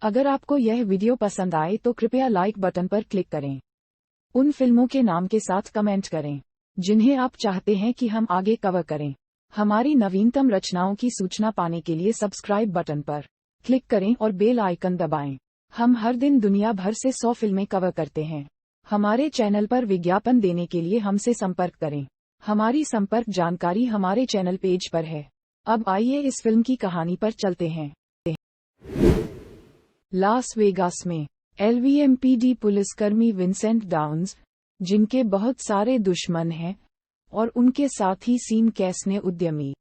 अगर आपको यह वीडियो पसंद आए तो कृपया लाइक बटन पर क्लिक करें। उन फिल्मों के नाम के साथ कमेंट करें जिन्हें आप चाहते हैं कि हम आगे कवर करें। हमारी नवीनतम रचनाओं की सूचना पाने के लिए सब्सक्राइब बटन पर क्लिक करें और बेल आइकन दबाएं। हम हर दिन दुनिया भर से 100 फिल्में कवर करते हैं। हमारे चैनल पर विज्ञापन देने के लिए हमसे संपर्क करें। हमारी संपर्क जानकारी हमारे चैनल पेज पर है। अब आइए इस फिल्म की कहानी पर चलते हैं। लास वेगास में LVMPD पुलिसकर्मी विंसेंट डाउन्स, जिनके बहुत सारे दुश्मन हैं, और उनके साथ ही सीन कैस ने उद्यमी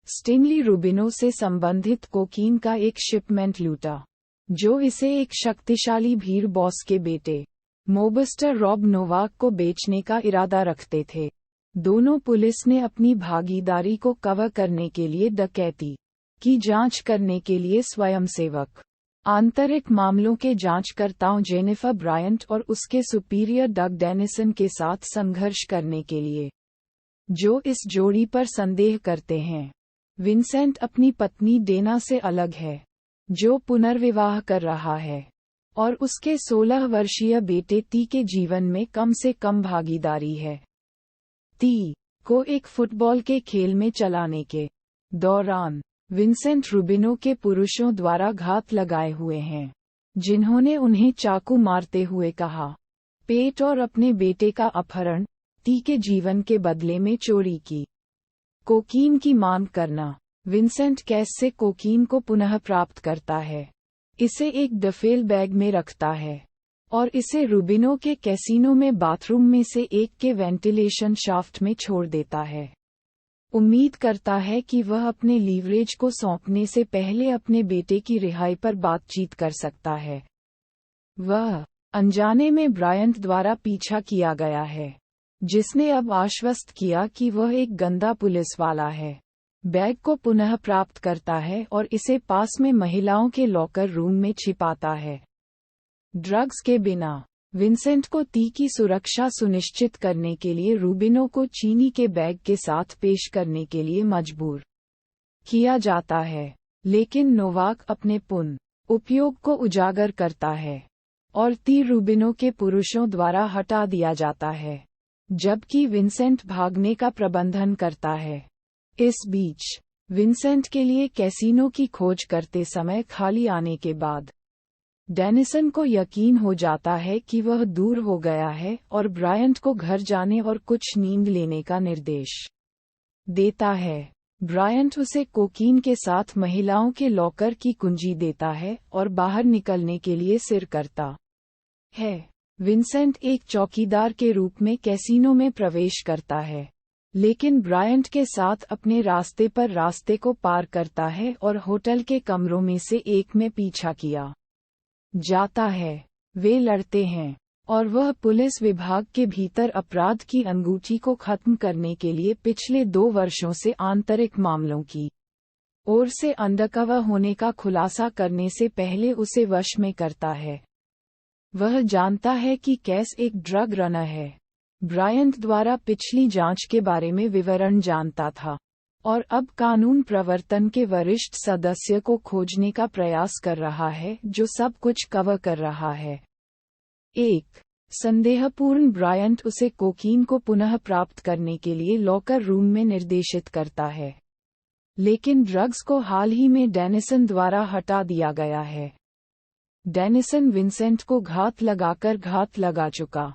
स्टेनली रूबिनो से संबंधित कोकीन का एक शिपमेंट लूटा, जो इसे एक शक्तिशाली भीड़ बॉस के बेटे मोबस्टर रॉब नोवाक को बेचने का इरादा रखते थे। दोनों पुलिस ने अपनी भागीदारी को कवर करने के लिए डकैती की जांच करने के लिए स्वयंसेवक आंतरिक मामलों के जांचकर्ताओं जेनिफर ब्रायंट और उसके सुपीरियर डग डेनिसन के साथ संघर्ष करने के लिए, जो इस जोड़ी पर संदेह करते हैं। विंसेंट अपनी पत्नी डेना से अलग है, जो पुनर्विवाह कर रहा है, और उसके 16 वर्षीय बेटे टी के जीवन में कम से कम भागीदारी है। टी को एक फुटबॉल के खेल में चलाने के दौरान विंसेंट रूबिनो के पुरुषों द्वारा घात लगाए हुए हैं, जिन्होंने उन्हें चाकू मारते हुए कहा पेट और अपने बेटे का अपहरण टी के जीवन के बदले में चोरी की। कोकीन की मांग करना। विंसेंट कैस से कोकीन को पुनः प्राप्त करता है, इसे एक डफेल बैग में रखता है और इसे रूबिनो के कैसीनो में बाथरूम में से एक के वेंटिलेशन शाफ्ट में छोड़ देता है। उम्मीद करता है कि वह अपने लीवरेज को सौंपने से पहले अपने बेटे की रिहाई पर बातचीत कर सकता है। वह अनजाने में ब्रायंट द्वारा पीछा किया गया है, जिसने अब आश्वस्त किया कि वह एक गंदा पुलिस वाला है। बैग को पुनः प्राप्त करता है और इसे पास में महिलाओं के लॉकर रूम में छिपाता है। ड्रग्स के बिना विंसेंट को टी की सुरक्षा सुनिश्चित करने के लिए रूबिनो को चीनी के बैग के साथ पेश करने के लिए मजबूर किया जाता है, लेकिन नोवाक अपने पुन उपयोग को उजागर करता है और टी रूबिनो के पुरुषों द्वारा हटा दिया जाता है, जबकि विंसेंट भागने का प्रबंधन करता है। इस बीच विंसेंट के लिए कैसीनो की खोज करते समय खाली आने के बाद डेनिसन को यकीन हो जाता है कि वह दूर हो गया है और ब्रायंट को घर जाने और कुछ नींद लेने का निर्देश देता है। ब्रायंट उसे कोकीन के साथ महिलाओं के लॉकर की कुंजी देता है और बाहर निकलने के लिए सिर करता है। विंसेंट एक चौकीदार के रूप में कैसीनो में प्रवेश करता है, लेकिन ब्रायंट के साथ अपने रास्ते पर रास्ते को पार करता है और होटल के कमरों में से एक में पीछा किया जाता है। वे लड़ते हैं और वह पुलिस विभाग के भीतर अपराध की अंगूठी को खत्म करने के लिए पिछले 2 वर्षों से आंतरिक मामलों की ओर से अंडरकवर होने का खुलासा करने से पहले उसे वश में करता है। वह जानता है कि कैस एक ड्रग रनर है। ब्रायंट द्वारा पिछली जांच के बारे में विवरण जानता था और अब कानून प्रवर्तन के वरिष्ठ सदस्य को खोजने का प्रयास कर रहा है, जो सब कुछ कवर कर रहा है। एक संदेहपूर्ण ब्रायंट उसे कोकीन को पुनः प्राप्त करने के लिए लॉकर रूम में निर्देशित करता है, लेकिन ड्रग्स को हाल ही में डेनिसन द्वारा हटा दिया गया है। डेनिसन विंसेंट को घात लगा चुका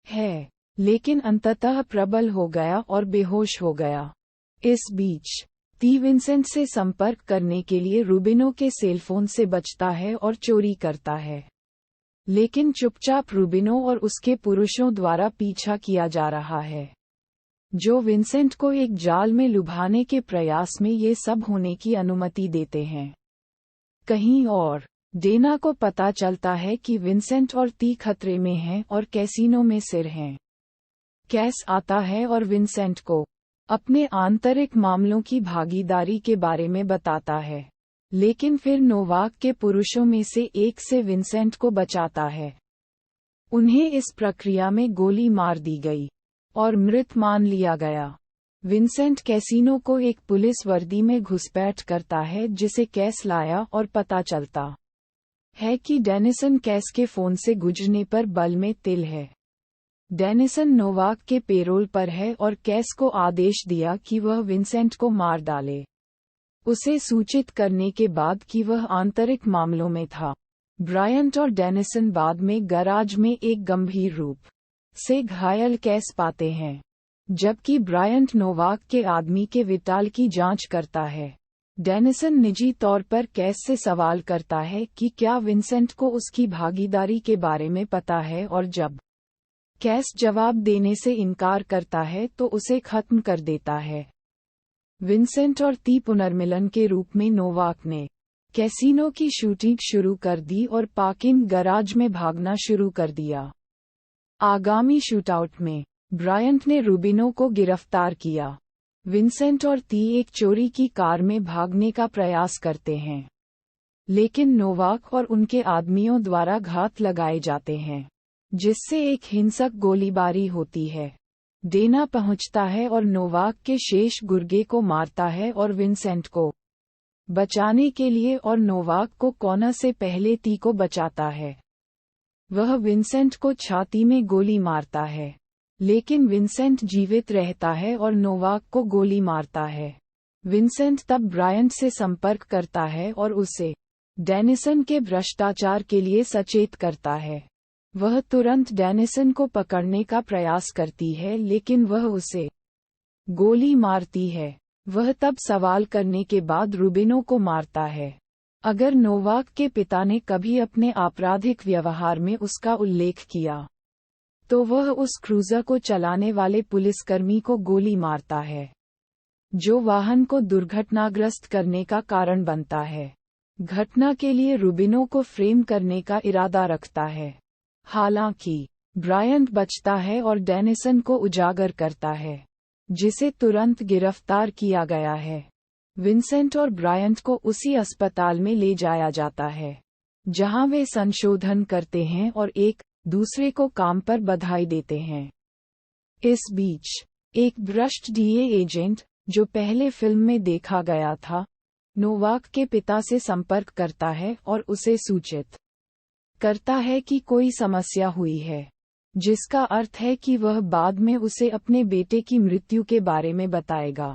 है, लेकिन अंततः प्रबल हो गया और बेहोश हो गया। इस बीच टी विंसेंट से संपर्क करने के लिए रूबिनो के सेलफोन से बचता है और चोरी करता है, लेकिन चुपचाप रूबिनो और उसके पुरुषों द्वारा पीछा किया जा रहा है, जो विंसेंट को एक जाल में लुभाने के प्रयास में ये सब होने की अनुमति देते हैं। कहीं और डेना को पता चलता है कि विंसेंट और टी खतरे में हैं और कैसीनो में सिर हैं। कैस आता है और विंसेंट को अपने आंतरिक मामलों की भागीदारी के बारे में बताता है, लेकिन फिर नोवाक के पुरुषों में से एक से विंसेंट को बचाता है। उन्हें इस प्रक्रिया में गोली मार दी गई और मृत मान लिया गया। विंसेंट कैसीनो को एक पुलिस वर्दी में घुसपैठ करता है जिसे कैस लाया और पता चलता है कि डेनिसन कैस के फोन से गुजरने पर बल में तिल है। डेनिसन नोवाक के पेरोल पर है और कैस को आदेश दिया कि वह विंसेंट को मार डाले, उसे सूचित करने के बाद कि वह आंतरिक मामलों में था। ब्रायंट और डेनिसन बाद में गैराज में एक गंभीर रूप से घायल कैस पाते हैं, जबकि ब्रायंट नोवाक के आदमी के विटाल की जांच करता है। डेनिसन निजी तौर पर कैस से सवाल करता है कि क्या विंसेंट को उसकी भागीदारी के बारे में पता है, और जब कैस जवाब देने से इनकार करता है तो उसे खत्म कर देता है। विंसेंट और ती पुनर्मिलन के रूप में नोवाक ने कैसीनो की शूटिंग शुरू कर दी और पार्किंग गैराज में भागना शुरू कर दिया। आगामी शूटआउट में ब्रायंट ने रूबिनो को गिरफ्तार किया। विंसेंट और ती एक चोरी की कार में भागने का प्रयास करते हैं, लेकिन नोवाक और उनके आदमियों द्वारा घात लगाए जाते हैं, जिससे एक हिंसक गोलीबारी होती है। डेना पहुंचता है और नोवाक के शेष गुर्गे को मारता है और विंसेंट को बचाने के लिए और नोवाक को कॉर्नर से पहले ती को बचाता है। वह विंसेंट को छाती में गोली मारता है, लेकिन विंसेंट जीवित रहता है और नोवाक को गोली मारता है। विंसेंट तब ब्रायंट से संपर्क करता है और उसे डेनिसन के भ्रष्टाचार के लिए सचेत करता है। वह तुरंत डेनिसन को पकड़ने का प्रयास करती है, लेकिन वह उसे गोली मारती है। वह तब सवाल करने के बाद रूबिनो को मारता है। अगर नोवाक के पिता ने कभी अपने आपराधिक व्यवहार में उसका उल्लेख किया, तो वह उस क्रूजर को चलाने वाले पुलिसकर्मी को गोली मारता है, जो वाहन को दुर्घटनाग्रस्त करने का कारण बनता है। घटना के लिए रूबिनो को फ्रेम करने का इरादा रखता है। हालांकि ब्रायंट बचता है और डेनिसन को उजागर करता है, जिसे तुरंत गिरफ्तार किया गया है। विंसेंट और ब्रायंट को उसी अस्पताल में ले जाया जाता है, जहां वे संशोधन करते हैं और एक दूसरे को काम पर बधाई देते हैं। इस बीच एक भ्रष्ट डीए एजेंट, जो पहले फिल्म में देखा गया था, नोवाक के पिता से संपर्क करता है और उसे सूचित करता है कि कोई समस्या हुई है, जिसका अर्थ है कि वह बाद में उसे अपने बेटे की मृत्यु के बारे में बताएगा।